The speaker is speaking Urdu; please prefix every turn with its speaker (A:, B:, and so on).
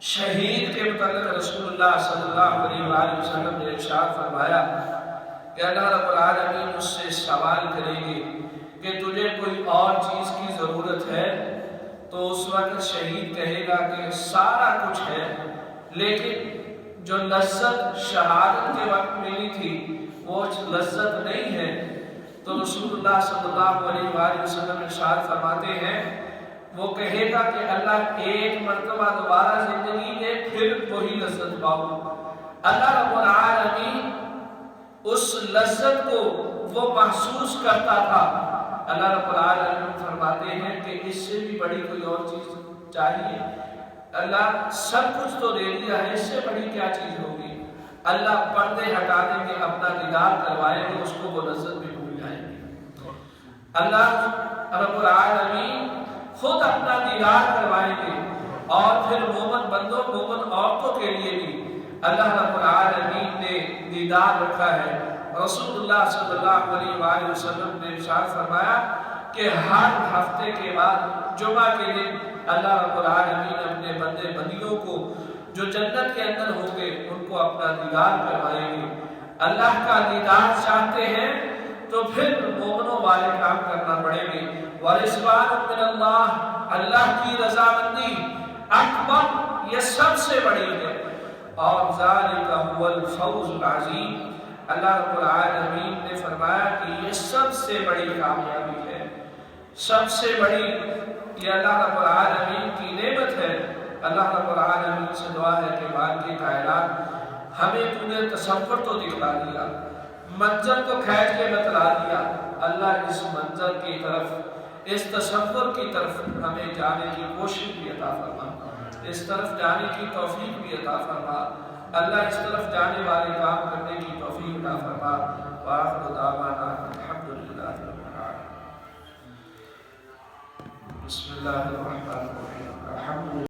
A: شہید کے متعلق رسول اللہ صلی اللہ علیہ وسلم نے ارشاد فرمایا کہ اللہ رب العالمین اس سے سوال کریں گے کہ تجھے کوئی اور چیز کی ضرورت ہے؟ تو اس وقت شہید کہے گا کہ سارا کچھ ہے، لیکن جو لذت شہادت کے وقت ملی تھی وہ لذت نہیں ہے۔ تو رسول اللہ صلی اللہ علیہ وسلم ارشاد فرماتے ہیں، وہ کہے گا کہ اللہ ایک مرتبہ دوبارہ زندگی دے پھر وہی لذت پاؤں۔ اللہ رب العالمین اس لذت کو وہ محسوس کرتا تھا۔ اللہ رب العالمین فرماتے ہیں کہ اس سے بھی بڑی کوئی اور چیز چاہیے؟ اللہ سب کچھ تو دے دیا ہے، اس سے بڑی کیا چیز ہوگی؟ اللہ پردے ہٹا دیں گے، اپنا دیدار کروائیں گے، اس کو وہ لذت بھی بھول جائیں گے۔ اللہ رب العالمین خود اپنا دیدار کروائیں گے، اور پھر مومن بندوں مومن عورتوں کے لیے بھی اللہ رب العالمین نے دیدار رکھا ہے۔ رسول اللہ صلی اللہ علیہ وسلم نے ارشاد فرمایا کہ ہر ہفتے کے بعد جمعہ کے دن اللہ رب العالمین اپنے بندے بندیوں کو جو جنت کے اندر ہوں گے ان کو اپنا دیدار کروائیں گے۔ اللہ کا دیدار چاہتے ہیں تو پھر مومنوں والے کام کرنا پڑیں گے۔ وَرِضْوَانٌ مِّنَ اللَّهِ، اللہ کی رضامندی اکبر، یہ سب سے بڑی ہے، اور ذَلِكَ هُوَ الْفَوْزُ الْعَظِيمُ۔ اللہ رب العالمین نے فرمایا کہ یہ سب سے بڑی کامیابی ہے، سب سے بڑی یہ اللہ رب العالمین کی نعمت ہے۔ اللہ رب العالمین سے دعا ہے کہ مالک کائنات ہمیں تو نے تصور تو دکھلا دیا، منظر کو کھینچ کے بتلا دیا، اللہ اس منظر کی طرف، اس تصور کی طرف ہمیں جانے کی کوشش بھی عطا فرما، اس طرف جانے کی توفیق بھی عطا فرما، اللہ اس طرف جانے والے کام کرنے کی توفیق عطا فرما۔ وآخر دعوانا الحمدللہ رب العالمین۔ بسم اللہ الرحمن الرحیم۔